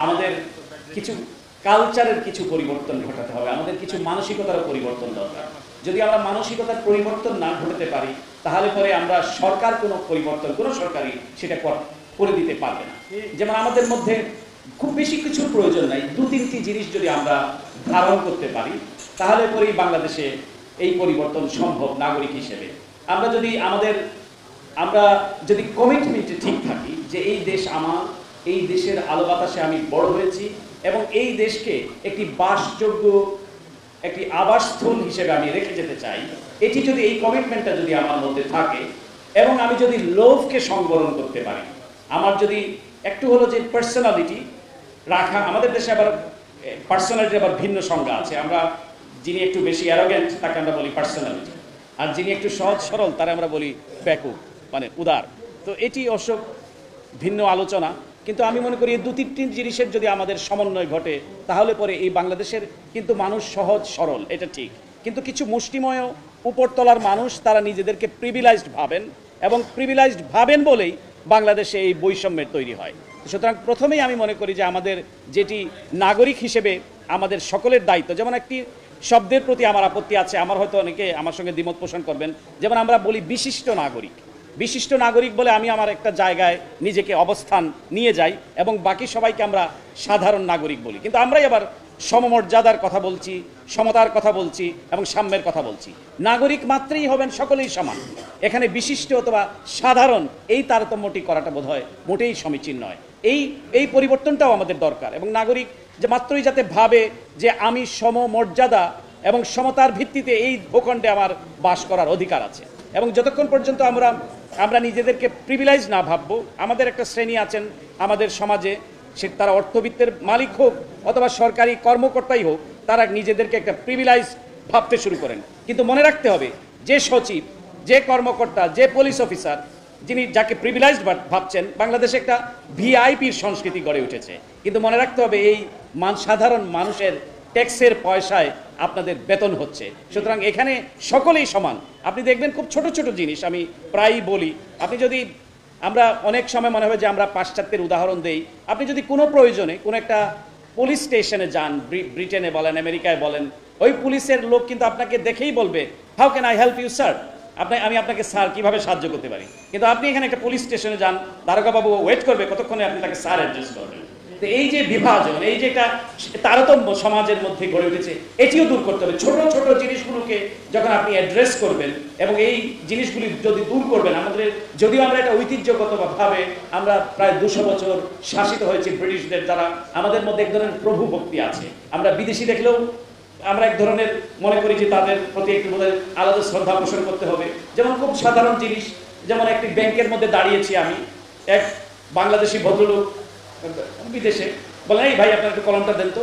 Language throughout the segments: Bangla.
আমাদের কিছু কালচারের কিছু পরিবর্তন ঘটাতে হবে, আমাদের কিছু মানসিকতার পরিবর্তন দরকার। যদি আমরা মানসিকতার পরিবর্তন না ঘটাতে পারি তাহলে পরে আমরা সরকার কোনো পরিবর্তন, কোনো সরকারই সেটা করে দিতে পারবে না। যেমন আমাদের মধ্যে খুব বেশি কিছুর প্রয়োজন নাই, দু তিনটি জিনিস যদি আমরা ধারণ করতে পারি তাহলে পরেই বাংলাদেশে এই পরিবর্তন সম্ভব। নাগরিক হিসেবে আমরা যদি কমিটমেন্টে ঠিক থাকি যে এই দেশ আমার, এই দেশের আলো বাতাসে আমি বড় হয়েছি এবং এই দেশকে একটি বাসযোগ্য একটি আবাসস্থল হিসেবে আমি রেখে যেতে চাই, এটি যদি এই কমিটমেন্টটা যদি আমার মধ্যে থাকে এবং আমি যদি লোভকে সংবরণ করতে পারি, আমার যদি একটু হলো যে পার্সোনালিটি রাখা, আমাদের দেশে আবার পার্সোনালিটির আবার ভিন্ন সংজ্ঞা আছে। আমরা যিনি একটু বেশি অ্যারোগেন্ট তাকে আমরা বলি পার্সোনালিটি, আর যিনি একটু সহজ সরল তারা আমরা বলি ব্যাকুব, মানে উদার। তো এটি অবশ্য ভিন্ন আলোচনা, কিন্তু আমি মনে করি এই দু তিনটি জিনিসের যদি আমাদের সমন্বয় ঘটে তাহলে পরে এই বাংলাদেশের কিন্তু মানুষ সহজ সরল, এটা ঠিক, কিন্তু কিছু মুষ্টিময় উপরতলার মানুষ তারা নিজেদেরকে প্রিভিলাইজড ভাবেন এবং প্রিভিলাইজড ভাবেন বলেই বাংলাদেশে এই বৈষম্যের তৈরি হয়। সুতরাং প্রথমেই আমি মনে করি যে আমাদের যেটি নাগরিক হিসেবে আমাদের সকলের দায়িত্ব, যেমন একটি শব্দের প্রতি আমার আপত্তি আছে, আমার হয়তো অনেকে আমার সঙ্গে দ্বিমত পোষণ করবেন, যেমন আমরা বলি বিশিষ্ট নাগরিক। বিশিষ্ট নাগরিক বলে আমি আমার একটা জায়গায় নিজেকে অবস্থান নিয়ে যাই এবং বাকি সবাইকে আমরা সাধারণ নাগরিক বলি, কিন্তু আমরাই আবার সমমর্যাদার কথা বলছি, সমতার কথা বলছি এবং সাম্যের কথা বলছি। নাগরিক মাত্রেই হবেন সকলেই সমান, এখানে বিশিষ্ট অথবা সাধারণ এই তারতম্যটি করাটা বোধহয় মোটেই সমীচীন নয়। এই পরিবর্তনটাও আমাদের দরকার এবং নাগরিক যে মাত্রই যাতে ভাবে যে আমি সমমর্যাদা এবং সমতার ভিত্তিতে এই ভূখণ্ডে আমার বাস করার অধিকার আছে। এবং যতক্ষণ পর্যন্ত আমরা নিজেদেরকে প্রিভিলাইজ না ভাববো, আমাদের একটা শ্রেণী আছেন আমাদের সমাজে, সে তারা অর্থবিত্তের মালিক হোক অথবা সরকারি কর্মকর্তাই হোক, তারা নিজেদেরকে একটা প্রিভিলাইজ ভাবতে শুরু করেন। কিন্তু মনে রাখতে হবে যে সচিব, যে কর্মকর্তা, যে পুলিশ অফিসার যাকে প্রিভিলাইজড ভাবছেন, বাংলাদেশে একটা ভিআইপির সংস্কৃতি গড়ে উঠেছে, কিন্তু মনে রাখতে হবে এই সাধারণ মানুষের ট্যাক্সের পয়সায় আপনাদের বেতন হচ্ছে। সুতরাং এখানে সকলেই সমান। আপনি দেখবেন খুব ছোট ছোট জিনিস আমি প্রায়ই বলি, আমরা অনেক সময় মনে হয় যে আমরা পাশ্চাত্যের উদাহরণ দেই। আপনি যদি কোনো প্রয়োজনে কোনো একটা পুলিশ স্টেশনে যান, ব্রিটেনে বলেন, আমেরিকায় বলেন, ওই পুলিশের লোক কিন্তু আপনাকে দেখেই বলবে how can I help you sir, আমি আপনাকে স্যার কীভাবে সাহায্য করতে পারি। কিন্তু আপনি এখানে একটা পুলিশ স্টেশনে যান, দারোগাবাবু ওয়েট করবে কতক্ষণে আপনি তাকে স্যার অ্যাড্রেস করবেন। তো এই যে বিভাজন, এই যে একটা তারতম্য সমাজের মধ্যে গড়ে উঠেছে, এটিও দূর করতে হবে। ছোট ছোট জিনিসগুলোকে যখন আপনি অ্যাড্রেস করবেন এবং এই জিনিসগুলি যদি দূর করবেন, যদিও আমরা এটা ঐতিহ্যগতভাবে আমরা প্রায় 200 বছর শাসিত হয়েছি ব্রিটিশদের দ্বারা, আমাদের মধ্যে এক ধরনের প্রভু ভক্তি আছে। আমরা বিদেশি দেখলেও আমরা এক ধরনের মনে করি যে তাদের প্রতি একটু বোধহয় আলাদা শ্রদ্ধা পোষণ করতে হবে। যেমন খুব সাধারণ জিনিস, যেমন একটি ব্যাংকের মধ্যে দাঁড়িয়েছি আমি, এক বাংলাদেশি ভদ্রলোক বিদেশে বলেন এই ভাই আপনার একটু কলমটা দেন তো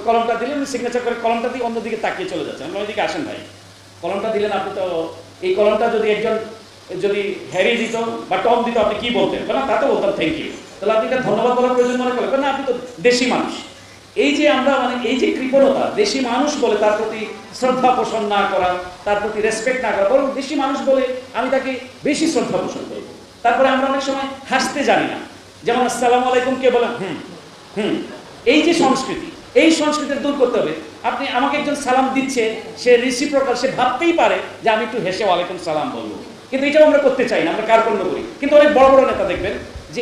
কলমটা দিলেন, সিগনেচার করে কলমটা দিয়ে অন্যদিকে তাকিয়ে চলে যাচ্ছেন। আমি ওইদিকে আসেন ভাই, কলমটা দিলেন আপনি, তো এই কলমটা যদি একজন হ্যারি দিত বা টম দিত আপনি কি বলতেন? না তা তো বলতাম থ্যাংক ইউ। তাহলে আপনি এটা ধন্যবাদ বলার প্রয়োজন মনে করেন না, আপনি তো দেশি মানুষ। এই যে আমরা এই যে কৃপণতা, দেশি মানুষ বলে তার প্রতি শ্রদ্ধা পোষণ না করা, তার প্রতি রেসপেক্ট না করা, বরং দেশি মানুষ বলে আমি তাকে বেশি শ্রদ্ধা পোষণ করব। তারপরে আমরা অনেক সময় হাসতে জানি না, যেমন আসসালামু আলাইকুম কে বলেন এই যে সংস্কৃতি, এই সংস্কৃতি দূর করতে হবে। আপনি আমাকে একজন সালাম দিচ্ছে, সে রিসিপ্রোকাল, সে ভাবতেই পারে যে আমি একটু হেসে ওয়ালাইকুম সালাম বলবো, কিন্তু এটাও আমরা করতে চাই না, আমরা কার্পণ্য করি। কিন্তু অনেক বড় বড় নেতা দেখবেন যে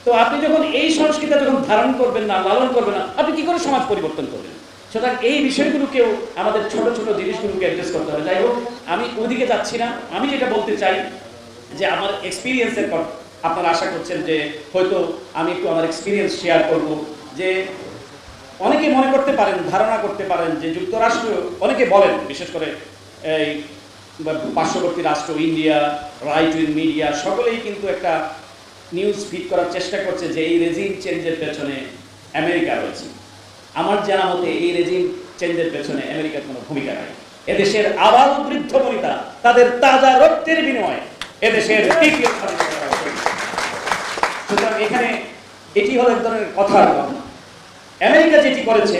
তো আপনি যখন এই সংস্কৃতি যখন ধারণ করবেন না, লালন করবেন না, আপনি কি করে সমাজ পরিবর্তন করবেন? সুতরাং এই বিষয়গুলোকেও আমাদের ছোট ছোট জিনিসগুলোকে অ্যাড্রেস করতে হবে। যাই হোক, আমি ওদিকে যাচ্ছি না। আমি যেটা বলতে চাই যে আমার এক্সপিরিয়েন্সের পর আপনারা আশা করছেন যে হয়তো আমি একটু আমার এক্সপিরিয়েন্স শেয়ার করব। যে অনেকে মনে করতে পারেন, ধারণা করতে পারেন যে যুক্তরাষ্ট্র, অনেকে বলেন বিশেষ করে এই পার্শ্ববর্তী রাষ্ট্র ইন্ডিয়া, রাইট উইং মিডিয়া সকলেই কিন্তু একটা নিউজ ফিড করার চেষ্টা করছে যে এই রেজিম চেঞ্জের পেছনে আমেরিকা রয়েছে। আমার জানা মতে এই রেজিম চেঞ্জের পেছনে আমেরিকার কোনো ভূমিকা নাই। এদেশের আবাল বৃদ্ধ বনিতা তাদের তাজা রক্তের বিনিময়ে এদেশের তৃতীয় স্বাধীনতা। সুতরাং এখানে এটি হলো এক ধরনের কথার কথা। আমেরিকা যেটি করেছে,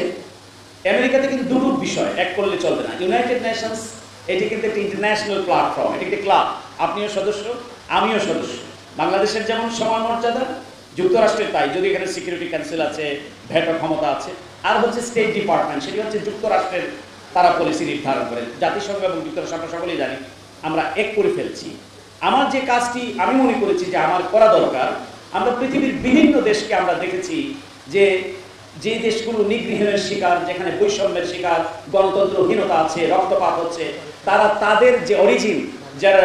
আমেরিকাতে কিন্তু দুটো বিষয় এক করলে চলবে না। ইউনাইটেড নেশনস এটি কিন্তু একটি ইন্টারন্যাশনাল প্ল্যাটফর্ম, এটি একটি ক্লাব, আপনিও সদস্য আমিও সদস্য। বাংলাদেশের যেমন সমান মর্যাদা, যুক্তরাষ্ট্রের তাই, যদি এখানে সিকিউরিটি কাউন্সিল আছে, ভেটো ক্ষমতা আছে। আর হচ্ছে স্টেট ডিপার্টমেন্ট, সেটি হচ্ছে যুক্তরাষ্ট্রের, তারা পলিসি নির্ধারণ করে। জাতিসংঘ এবং যুক্তরাষ্ট্র আমরা সকলেই জানি আমরা এক করে ফেলছি। আমার যে কাজটি আমি মনে করেছি যে আমার করা দরকার, আমরা পৃথিবীর বিভিন্ন দেশকে আমরা দেখেছি যে যে দেশগুলো নিগৃহীনের শিকার, যেখানে বৈষম্যের শিকার, গণতন্ত্রহীনতা আছে, রক্তপাত হচ্ছে, তারা তাদের যে অরিজিন, যারা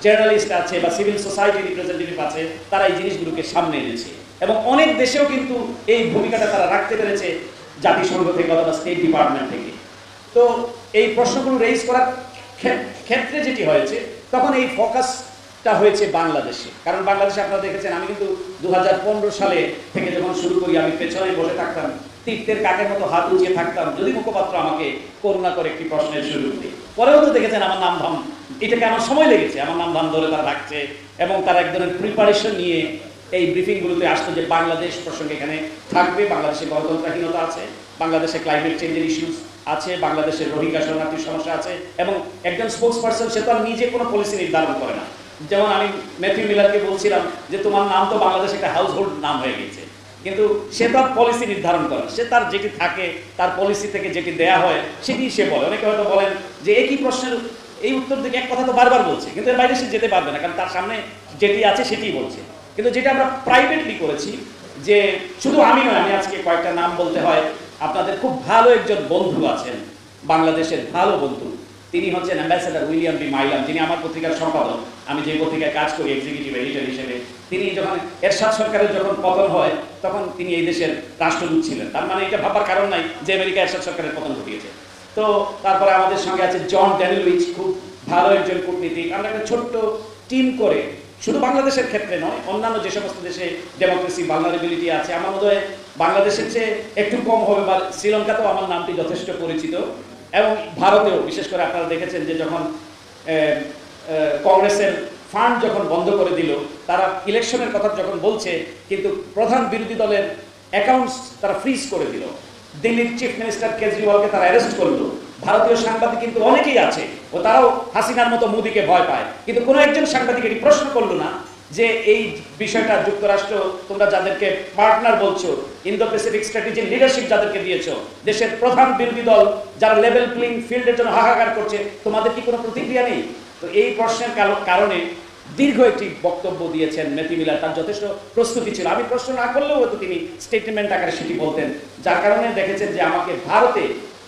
জার্নালিস্ট আছে বা সিভিল সোসাইটি রিপ্রেজেন্টেটিভ আছে, তারা এই জিনিসগুলোকে সামনে এনেছে এবং অনেক দেশেও কিন্তু এই ভূমিকাটা তারা রাখতে পেরেছে জাতিসংঘ থেকে অথবা স্টেট ডিপার্টমেন্ট থেকে। তো এই প্রশ্নগুলো রেইজ করার ক্ষেত্রে যেটি হয়েছে, তখন এই ফোকাসটা হয়েছে বাংলাদেশে। কারণ বাংলাদেশে আপনারা দেখেছেন আমি কিন্তু 2015 সালে থেকে যখন শুরু করি, আমি পেছনে বসে থাকতাম, তীর্থের কাকের মতো হাত উঁচিয়ে থাকতাম যদি মুখপাত্র আমাকে করুণা করে একটি প্রশ্নের শুরুতে। পরেও তো দেখেছেন আমার নাম ধাম, এটাকে আমার সময় লেগেছে, আমার নাম ধাম ধরে তারা রাখছে এবং তারা এক ধরনের প্রিপারেশন নিয়ে এই ব্রিফিংগুলোতে আসতো যে বাংলাদেশ প্রসঙ্গে এখানে থাকবে, বাংলাদেশে গণতন্ত্রহীনতা আছে, বাংলাদেশে ক্লাইমেট চেঞ্জের ইস্যুস আছে, বাংলাদেশের রোহিঙ্গা শরণার্থীর সমস্যা আছে। এবং একজন স্পোক্স পার্সন সে তো আর নিজে কোনো পলিসি নির্ধারণ করে না। যেমন আমি ম্যাথিউ মিলারকে বলছিলাম যে তোমার নাম তো বাংলাদেশে একটা হাউস হোল্ড নাম হয়ে গেছে, কিন্তু সে তার পলিসি নির্ধারণ করে, সে তার যেটি থাকে তার পলিসি থেকে যেটি দেয়া হয় সেটি সে বলে। অনেকে হয়তো বলেন যে একই প্রশ্নের এই উত্তর দিকে এক কথা তো বারবার বলছে, কিন্তু এর বাইরে সে যেতে পারবে না, কারণ তার সামনে যেটি আছে সেটিই বলছে। কিন্তু যেটা আমরা প্রাইভেটলি করেছি, যে শুধু আমি নয়, আমি আজকে কয়েকটা নাম বলতে হয়, আপনাদের খুব ভালো একজন বন্ধু আছেন, বাংলাদেশের ভালো বন্ধু, তিনি হচ্ছেন অ্যাম্বাসেডর উইলিয়াম বি মাইলাম, যিনি আমার পত্রিকার সম্পাদক, আমি যে পত্রিকায় কাজ করি এক্সিকিউটিভ এডিটর হিসেবে। তিনি যখন এরশাদ সরকারের যখন পতন হয়, তখন তিনি এই দেশের রাষ্ট্রদূত ছিলেন। তার মানে এটা ভাবার কারণ নাই যে আমেরিকা এরশাদ সরকারের পতন ঘটিয়েছে। তো তারপরে আমাদের সঙ্গে আছে জন ড্যানিলউইচ, খুব ভালো একজন কূটনীতিক। আমরা একটা ছোট্ট টিম করে, শুধু বাংলাদেশের ক্ষেত্রে নয়, অন্যান্য যে সমস্ত দেশে ডেমোক্রেসি ভালনারেবিলিটি আছে, আমার মনে হয় বাংলাদেশের চেয়ে একটু কম হবে, বা শ্রীলঙ্কাতেও আমার নামটি যথেষ্ট পরিচিত, এবং ভারতেও বিশেষ করে আপনারা দেখেছেন যে যখন কংগ্রেসের ফান্ড যখন বন্ধ করে দিল, তারা ইলেকশনের কথা যখন বলছে, কিন্তু প্রধান বিরোধী দলের অ্যাকাউন্টস তারা ফ্রিজ করে দিল। দিল্লির চিফ মিনিস্টার কেজরিওয়ালকে তারা অ্যারেস্ট করলো। ভারতীয় সাংবাদিক কিন্তু অনেকেই আছে, ও তারাও হাসিনার মতো মোদিকে ভয় পায়, কিন্তু কোনো একজন সাংবাদিক এটি প্রশ্ন করলো না যে এই বিষয়টা যুক্তরাষ্ট্র, তোমরা যাদেরকে পার্টনার বলছো, ইন্দো প্যাসিফিক স্ট্র্যাটেজির লিডারশিপ যাদেরকে দিয়েছো, দেশের প্রধান বিরোধী দল যারা লেভেল প্লেইং ফিল্ডের জন্য হাহাকার করছে, তোমাদের কি কোনো প্রতিক্রিয়া নেই? তো এই প্রশ্নের কারণে দীর্ঘ একটি বক্তব্য দিয়েছেন ম্যাথিউ মিলার, তার যথেষ্ট প্রস্তুতি ছিল। আমি প্রশ্ন না করলেও হয়তো তিনি স্টেটমেন্ট আকারে সেটি বলতেন, যার কারণে দেখেছেন যে আমাকে ভারতে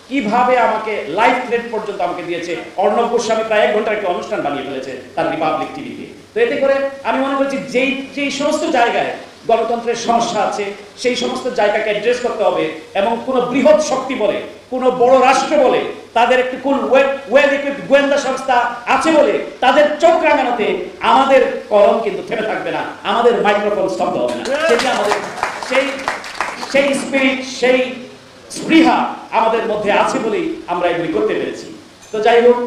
কিভাবে আমাকে লাইভ থ্রেড পর্যন্ত আমাকে দিয়েছে। অর্ণব গোস্বামী প্রায় 1 ঘন্টার একটি অনুষ্ঠান বানিয়ে ফেলেছে তার রিপাবলিক টিভিতে। তো এতে করে আমি মনে করছি যেই সমস্ত জায়গায় গণতন্ত্রের সমস্যা আছে, সেই সমস্ত জায়গাকে অ্যাড্রেস করতে হবে, এবং কোনো বৃহৎ শক্তি বলে, কোনো বড় রাষ্ট্র বলে, তাদের একটি কোন ওয়েল ইকুইপড গোয়েন্দা সংস্থা আছে বলে তাদের চোখ রাঙানোতে আমাদের কলম কিন্তু থেমে থাকবে না, আমাদের মাইক্রোফোন স্তব্ধ হবে না। সেটি আমাদের সেই স্পিরিট, সেই স্পৃহা আমাদের মধ্যে আছে বলেই আমরা এগুলি করতে পেরেছি। তো যাই হোক,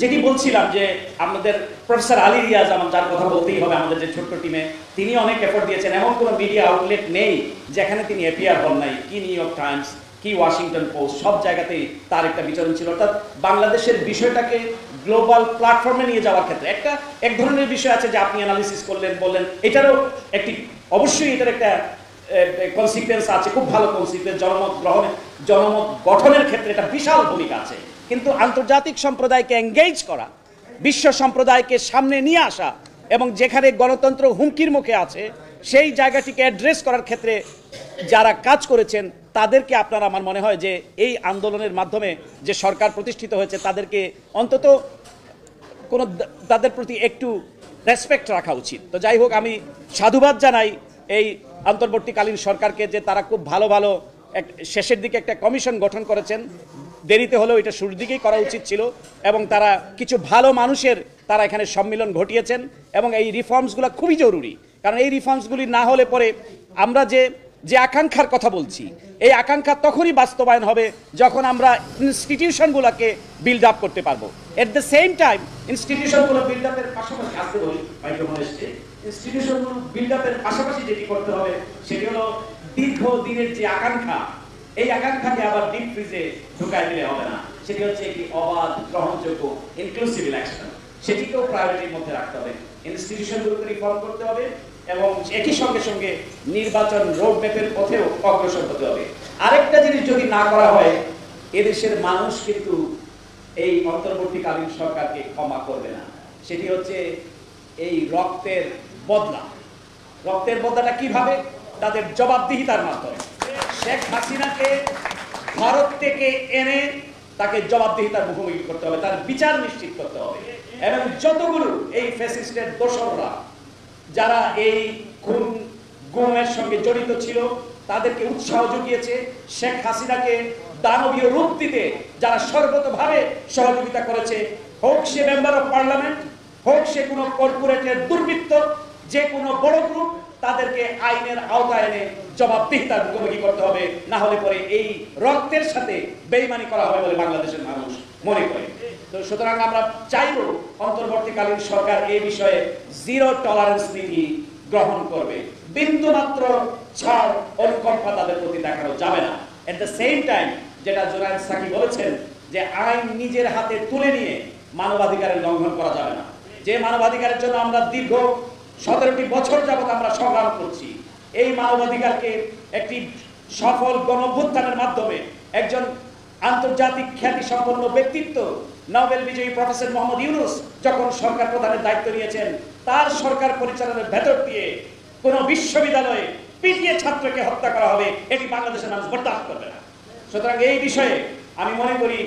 যেটি বলছিলাম যে আমাদের প্রফেসর আলী রিয়াজ, আমার যার কথা বলতেই হবে, আমাদের যে ছোট্ট টিমে, তিনি অনেক এফোর্ট দিয়েছেন। এমন কোনো মিডিয়া আউটলেট নেই যেখানে তিনি অ্যাপিয়ার হন নাই। কি নিউ ইয়র্ক টাইমস, কি ওয়াশিংটন পোস্ট, সব জায়গাতেই তার একটা বিচরণ ছিল। অর্থাৎ বাংলাদেশের বিষয়টাকে গ্লোবাল প্ল্যাটফর্মে নিয়ে যাওয়ার ক্ষেত্রে এক ধরনের বিষয় আছে যে আপনি অ্যানালিসিস করলেন, বললেন, এটারও একটি অবশ্যই এটার একটা কনসিকুয়েন্স আছে, খুব ভালো কনসিকুয়েন্স, জনমত গঠনের ক্ষেত্রে এটা বিশাল ভূমিকা আছে। কিন্তু আন্তর্জাতিক সম্প্রদায়কে এঙ্গেজ করা, বিশ্ব সম্প্রদায়কে সামনে নিয়ে আসা, এবং যেখানে গণতন্ত্র হুমকির মুখে আছে সেই জায়গাটিকে অ্যাড্রেস করার ক্ষেত্রে যারা কাজ করেছেন তাদেরকে আপনারা, আমার মনে হয় যে এই আন্দোলনের মাধ্যমে যে সরকার প্রতিষ্ঠিত হয়েছে, তাদেরকে অন্তত তাদের প্রতি একটু রেসপেক্ট রাখা উচিত। তো যাই হোক, আমি সাধুবাদ জানাই এই অন্তর্বর্তীকালীন সরকারকে যে তারা খুব ভালো শেষের দিকে একটা কমিশন গঠন করেছেন। দেরিতে হলেও এটা শুরুর দিকেই করা উচিত ছিল, এবং তারা কিছু ভালো মানুষের তারা এখানে সম্মিলন ঘটিয়েছেন, এবং এই রিফর্মসগুলো খুবই জরুরি। কারণ এই রিফর্মসগুলি না হলে পরে আমরা যে আকাঙ্ক্ষার কথা বলছি, এই আকাঙ্ক্ষা তখনই বাস্তবায়ন হবে যখন আমরা ইনস্টিটিউশনগুলোকে বিল্ড আপ করতে পারবো। এট দ্য সেম টাইম ইনস্টিটিউশনগুলো বিল্ড আপের পাশাপাশি আসতে বলি, মাইক্রোফোন এসছে, ইনস্টিটিউশনগুলো বিল্ড আপের পাশাপাশি যেটি করতে হবে সেটি হলো দীর্ঘদিনের যে আকাঙ্ক্ষা, এই আকাঙ্ক্ষাকে আবার ডিপ ফ্রিজে ঢুকাই দিলে হবে না। সেটি হচ্ছে একটি অবাধ, গ্রহণযোগ্য, ইনক্লুসিভ ইলেকশন। সেটিকেও প্রায়োরিটির মধ্যে রাখতে হবে। ইনস্টিটিউশনগুলোকে রিফর্ম করতে হবে, এবং একই সঙ্গে সঙ্গে নির্বাচন রোডম্যাপের পথেও অগ্রসর হতে হবে। আরেকটা জিনিস যদি না করা হয়, এদেশের মানুষ কিন্তু এই অন্তর্বর্তীকালীন সরকারকে ক্ষমা করবে না। সেটি হচ্ছে এই রক্তের বদলা। রক্তের বদলাটা কিভাবে? তাদের জবাবদিহিতার মাধ্যমে। শেখ হাসিনাকে ভারত থেকে এনে তাকে জবাবদিহিতার মুখোমুখি করতে হবে, তার বিচার নিশ্চিত করতে হবে। এবং যতগুলো এই ফ্যাসিস্টের দোসররা যারা এই খুন গুমের সঙ্গে জড়িত ছিল, তাদেরকে উৎসাহ জুগিয়েছে, শেখ হাসিনাকে দানবীয় রূপ দিতে যারা সর্বতভাবে সহযোগিতা করেছে, হোক সে মেম্বার অফ পার্লামেন্ট, হোক সে কোনো কর্পোরেটের দুর্বৃত্ত, যে কোনো বড় গ্রুপ, তাদেরকে আইনের আওতায় এনে জবাবদিহিতার মুখোমুখি করতে হবে। না হলে পরে এই রক্তের সাথে বেইমানি করা হবে বলে বাংলাদেশের মানুষ মনে করে। তো সুতরাং আমরা চাইব অন্তর্বর্তীকালীন সরকার এই বিষয়ে জিরো টলারেন্স নীতি গ্রহণ করবে। বিন্দুমাত্র ছাড় অনুকম্পা তাদের প্রতি দেখানো যাবে না। এট দ্য সেম টাইম, যেটা জুনায়েদ সাকি বলেছেন, যে আইন নিজের হাতে তুলে নিয়ে মানবাধিকারের লঙ্ঘন করা যাবে না। যে মানবাধিকারের জন্য আমরা দীর্ঘ 17টি বছর যাবত আমরা সংগ্রাম করছি, এই মানবাধিকারকে একটি সফল গণঅভ্যুত্থানের মাধ্যমে একজন আন্তর্জাতিক খ্যাতি সম্পন্ন ব্যক্তিত্ব নোবেল বিজয়ী প্রফেসর মোহাম্মদ ইউনূস যখন সরকার প্রধানের দায়িত্ব নিয়েছেন, তার সরকার পরিচালনার ভেতর দিয়ে কোনো বিশ্ববিদ্যালয়ে পিটিয়ে ছাত্রকে হত্যা করা হবে, এটি বাংলাদেশের মানুষ বরদাস্ত করবে না। সুতরাং এই বিষয়ে আমি মনে করি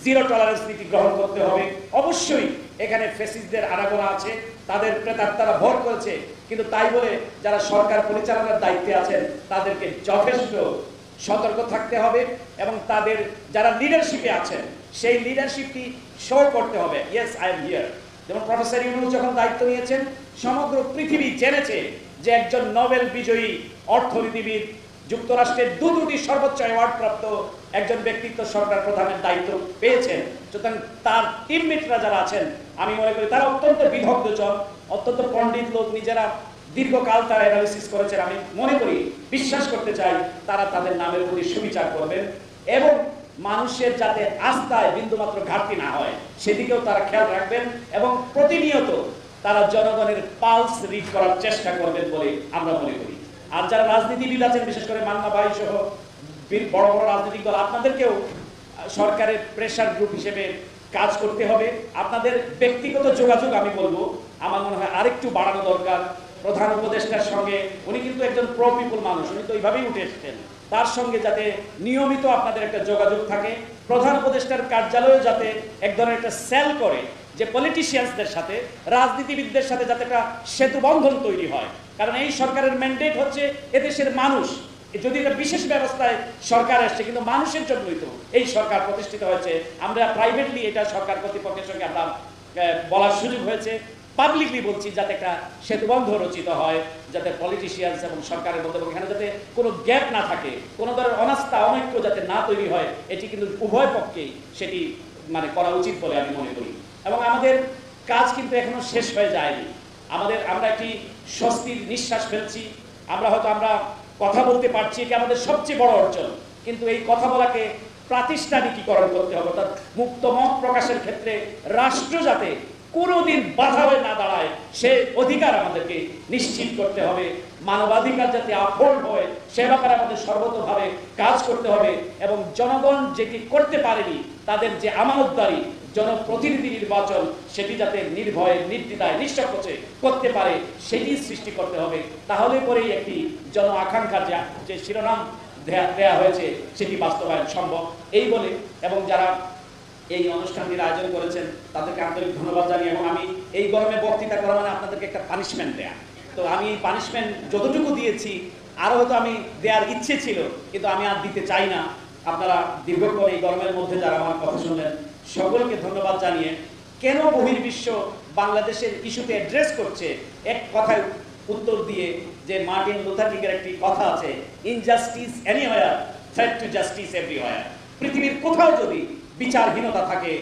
জিরো টলারেন্স নীতি গ্রহণ করতে হবে। অবশ্যই এখানে ফ্যাসিস্টদের আনাগোনা আছে, তাদের প্রেতাত্মারা ভর করেছে, কিন্তু তাই বলে যারা সরকার পরিচালনার দায়িত্বে আছেন তাদেরকে যথেষ্ট সতর্ক থাকতে হবে এবং তাদের যারা লিডারশিপে আছেন সেই লিডারশিপটি শো করতে হবে। Yes, I am here. যেমন প্রফেসর ইউনূস যখন দায়িত্ব নিয়েছেন, সমগ্র পৃথিবী জেনেছে যে একজন নোবেল বিজয়ী অর্থনীতিবিদ, যুক্তরাষ্ট্রের দুটি সর্বোচ্চ অ্যাওয়ার্ড প্রাপ্ত একজন ব্যক্তিত্ব সরকার প্রধানের দায়িত্ব পেয়েছেন। সুতরাং তার টিমমেটরা যারা আছেন, আমি মনে করি তারা অত্যন্ত বিদগ্ধজন, অত্যন্ত পণ্ডিত লোক, নিজেরা দীর্ঘকাল তারা অ্যানালিসিস করেছেন। আমি মনে করি, বিশ্বাস করতে চাই, তারা তাদের নামের প্রতি সুবিচার করবেন এবং মানুষের যাতে আস্থায় বিন্দুমাত্র ঘাটতি না হয় সেদিকেও তারা খেয়াল রাখবেন এবং প্রতিনিয়ত তারা জনগণের পালস রিড করার চেষ্টা করবেন বলে আমরা মনে করি। আর যারা রাজনীতিবিদ আছেন, বিশেষ করে মান্না ভাই সহ বড় বড় রাজনৈতিক দল, আপনাদেরকেও সরকারের প্রেসার গ্রুপ হিসেবে কাজ করতে হবে। আপনাদের ব্যক্তিগত যোগাযোগ আমি বলবো আমার মনে হয় আরেকটু বাড়ানো দরকার। প্রধান উপদেষ্টার সঙ্গে, উনি কিন্তু একজন প্রো পিপল মানুষ, উনি তো এইভাবেই উঠে এসেছেন, তার সঙ্গে যাতে নিয়মিত আপনাদের একটা যোগাযোগ থাকে। প্রধান উপদেষ্টার কার্যালয়ে যাতে এক ধরনের একটা সেল করে, যে পলিটিশিয়ানসদের সাথে, রাজনীতিবিদদের সাথে যাতে একটা সেতু বন্ধন তৈরি হয়। কারণ এই সরকারের ম্যান্ডেট হচ্ছে এদেশের মানুষ। যদি এটা বিশেষ ব্যবস্থায় সরকার আসছে, কিন্তু মানুষের জন্যই তো এই সরকার প্রতিষ্ঠিত হয়েছে। আমরা প্রাইভেটলি এটা সরকার কর্তৃপক্ষের সঙ্গে আমরা বলার সুযোগ হয়েছে, পাবলিকলি বলছি, যাতে একটা সেতুবন্ধ রচিত হয়, যাতে পলিটিশিয়ানস এবং সরকারের মধ্যে এখানে যাতে কোনো গ্যাপ না থাকে, কোনো ধরনের অনাস্থা অনৈক্য যাতে না তৈরি হয়, এটি কিন্তু উভয় পক্ষেই সেটি করা উচিত বলে আমি মনে করি। এবং আমাদের কাজ কিন্তু এখনো শেষ হয়ে যায়নি। আমরা একটি স্বস্তির নিঃশ্বাস ফেলছি। আমরা কথা বলতে পারছি, এটি আমাদের সবচেয়ে বড় অর্জন। কিন্তু এই কথা বলাকে প্রাতিষ্ঠানিকীকরণ করতে হবে, অর্থাৎ মুক্ত মত প্রকাশের ক্ষেত্রে রাষ্ট্র যাতে কোনোদিন বাধা হয়ে না দাঁড়ায় সে অধিকার আমাদেরকে নিশ্চিত করতে হবে। মানবাধিকার যাতে আপহোল্ড হয় সে ব্যাপারে আমাদের সর্বতোভাবে কাজ করতে হবে এবং জনগণ যেটি করতে পারেনি, তাদের যে আমানতদারি জনপ্রতিনিধি নির্বাচন, সেটি যাতে নির্ভয়ে, নির্দ্বিধায়, নিঃসংকোচে করতে পারে সেটি সৃষ্টি করতে হবে। তাহলে পরেই একটি জন আকাঙ্ক্ষার যে শিরোনাম দেয়া হয়েছে সেটি বাস্তবায়ন সম্ভব। এই বলে, এবং যারা এই অনুষ্ঠানটির আয়োজন করেছেন তাদেরকে আন্তরিক ধন্যবাদ জানিয়ে, এবং আমি এই গরমে বক্তৃতা করা মানে আপনাদেরকে একটা পানিশমেন্ট দেয়া, তো আমি এই পানিশমেন্ট যতটুকু দিয়েছি আরও হয়তো আমি দেওয়ার ইচ্ছে ছিল, কিন্তু আমি আর দিতে চাই না। আপনারা দীর্ঘক্ষণ এই গরমের মধ্যে যারা আমার কথা শুনলেন সকলকে ধন্যবাদ জানিয়ে, কেন বহির্বিশ্ব বাংলাদেশের ইস্যুতে অ্যাড্রেস করছে, এক কথায় উত্তর দিয়ে, যে মার্টিন লুথার কিং এর একটি কথা আছে, injustice anywhere, threat to justice everywhere. পৃথিবীর কোথাও যদি বিচারহীনতা থাকে,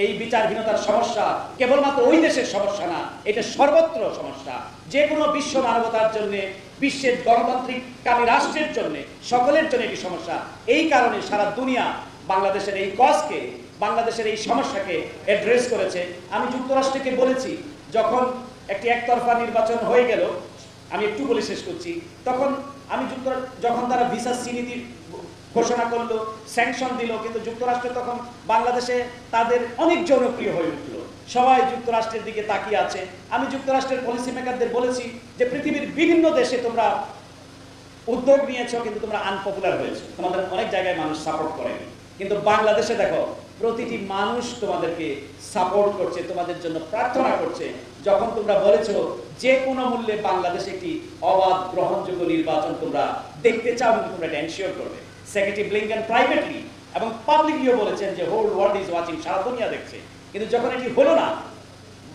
এই বিচারহীনতার সমস্যা কেবলমাত্র ওই দেশের সমস্যা না, এটা সর্বত্র সমস্যা। যে কোনো বিশ্ব মানবতার জন্য, বিশ্বের গণতান্ত্রিককামী রাষ্ট্রের জন্য, সকলের জন্য এটি সমস্যা। এই কারণে সারা দুনিয়া বাংলাদেশের এই কজকে, বাংলাদেশের এই সমস্যাকে অ্যাড্রেস করেছে। আমি যুক্তরাষ্ট্রকে বলেছি, যখন একটি একতরফা নির্বাচন হয়ে গেল, আমি একটু বলে শেষ করছি, তখন আমি যখন তারা ভিসা নীতি ঘোষণা করলো, স্যাংশন দিল, কিন্তু যুক্তরাষ্ট্র তখন বাংলাদেশে তাদের অনেক জনপ্রিয় হয়ে উঠল, সবাই যুক্তরাষ্ট্রের দিকে তাকিয়ে আছে। আমি যুক্তরাষ্ট্রের পলিসি মেকারদের বলেছি যে পৃথিবীর বিভিন্ন দেশে তোমরা উদ্যোগ নিয়েছো, কিন্তু তোমরা আনপপুলার হয়েছো, তোমাদের অনেক জায়গায় মানুষ সাপোর্ট করেনি, কিন্তু বাংলাদেশে দেখো প্রতিটি মানুষ তোমাদেরকে সাপোর্ট করছে, তোমাদের জন্য প্রার্থনা করছে। যখন তোমরা বলেছো যে কোনো মূল্যে বাংলাদেশে একটি অবাধ গ্রহণযোগ্য নির্বাচন তোমরা দেখতে চাও, কিন্তু তোমরা এটা এনশিওর করবে। সেক্রেটারি ব্লিংকেন প্রাইভেটলি এবং পাবলিকলিও বলেছেন যে হোল ওয়ার্ল্ড ইজ ওয়াচিং, সারা দুনিয়া দেখছে। কিন্তু যখন এটি হলো না,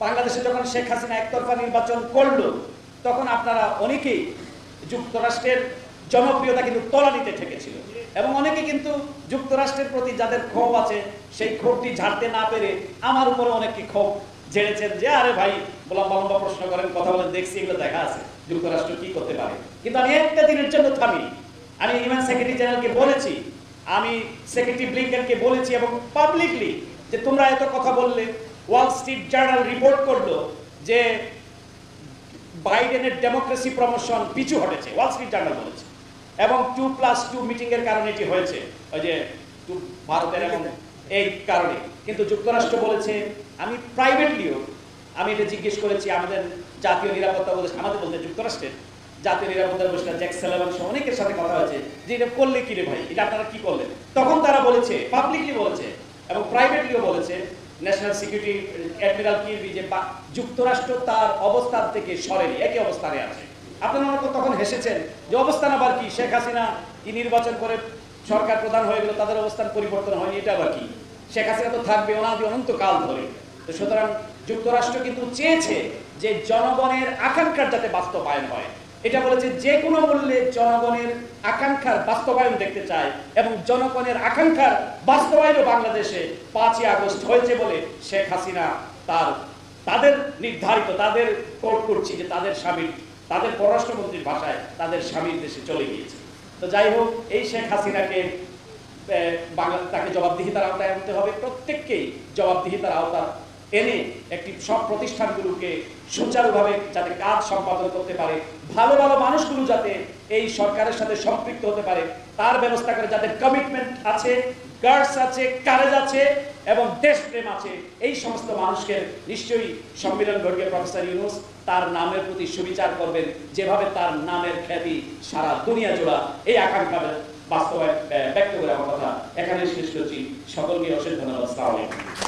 বাংলাদেশে যখন শেখ হাসিনা একতরফা নির্বাচন করলো, তখন আপনারা অনেকেই যুক্তরাষ্ট্রের জনপ্রিয়তা কিন্তু তলানিতে ঠেকেছিল, এবং অনেকে কিন্তু যুক্তরাষ্ট্রের প্রতি যাদের ক্ষোভ আছে সেই ক্ষোভটি ঝাড়তে না পেরে আমার উপরে অনেকে ক্ষোভ ঝেড়েছেন যে আরে ভাই লম্বা লম্বা প্রশ্ন করেন, কথা বলেন, দেখছি এগুলো দেখা আছে যুক্তরাষ্ট্র কি করতে পারে। কিন্তু আমি একটা দিনের জন্য থামিনি। আমি ইউএন সেক্রেটারি জেনারেলকে বলেছি, আমি সেক্রেটারি ব্লিংকেনকে বলেছি এবং পাবলিকলি যে তোমরা এত কথা বললে। ওয়াল স্ট্রিট জার্নাল রিপোর্ট করলো যে বাইডেনের ডেমোক্রেসি প্রমোশন পিছু হটেছে, ওয়াল স্ট্রিট জার্নাল বলেছে, এবং 2+2 মিটিং এর কারণে এটি হয়েছে, ওই যে ভারতের এবং এই কারণে। কিন্তু যুক্তরাষ্ট্র বলেছে, আমি প্রাইভেটলিও আমি এটা জিজ্ঞেস করেছি আমাদের জাতীয় নিরাপত্তা উপদেষ্টা, আমাদের বলতে যুক্তরাষ্ট্রের জাতীয় নিরাপত্তা উপদেষ্টা জ্যাক সালিভান সহ অনেকের সাথে কথা হয়েছে যে এটা করলে কি রে ভাই, এটা আপনারা কি করলেন। তখন তারা বলেছে, পাবলিকলি বলেছে এবং প্রাইভেটলিও বলেছে, ন্যাশনাল সিকিউরিটি অ্যাডমিরাল কিরবি, যে যুক্তরাষ্ট্র তার অবস্থান থেকে সরেনি, একই অবস্থানে আছে। আপনারা তখন হেসেছেন যে অবস্থান আবার কি, শেখ হাসিনা কি নির্বাচন করে সরকার প্রধান হয়ে গেল, তাদের অবস্থান পরিবর্তন হয়নি, এটা আবার কি, শেখ হাসিনা তো থাকবে অনাদি অনন্ত কাল ধরে। তো সুতরাং যুক্তরাষ্ট্র কিন্তু চেয়েছে যে জনগণের আকাঙ্ক্ষার যাতে বাস্তবায়ন হয়, এটা বলেছে যে কোনো মূল্যে জনগণের আকাঙ্ক্ষার বাস্তবায়ন দেখতে চায়, এবং জনগণের আকাঙ্ক্ষার বাস্তবায়নও বাংলাদেশে 5ই আগস্ট হয়েছে বলে শেখ হাসিনা তাদের নির্ধারিত, তাদের কোট করছি যে তাদের স্বামীর, তাদের পররাষ্ট্রমন্ত্রীর ভাষায় তাদের স্বামীর দেশে চলে গিয়েছে। তো যাই হোক, এই শেখ হাসিনাকে তাকে জবাবদিহিতার আওতায় আনতে হবে, প্রত্যেককেই জবাবদিহিতার আওতা এনে একটি সব প্রতিষ্ঠানগুলোকে সুচারুভাবে যাতে কাজ সম্পাদন করতে পারে, ভালো ভালো মানুষগুলো যাতে এই সরকারের সাথে সম্পৃক্ত হতে পারে তার ব্যবস্থা করে, যাদের কমিটমেন্ট আছে, গার্ডস আছে, কারেজ আছে এবং দেশপ্রেম আছে, এই সমস্ত মানুষকে নিশ্চয়ই সম্মেলন ঘটিয়ে প্রফেসর ইউনূস তার নামের প্রতি সুবিচার করবেন, যেভাবে তার নামের খ্যাতি সারা দুনিয়া জোড়া। এই আকাঙ্ক্ষা বাস্তবায়ন ব্যক্ত করে আমার কথা এখানে শেষ করছি। সকলকে অশেষ ধন্যবাদ। আসসালামু আলাইকুম।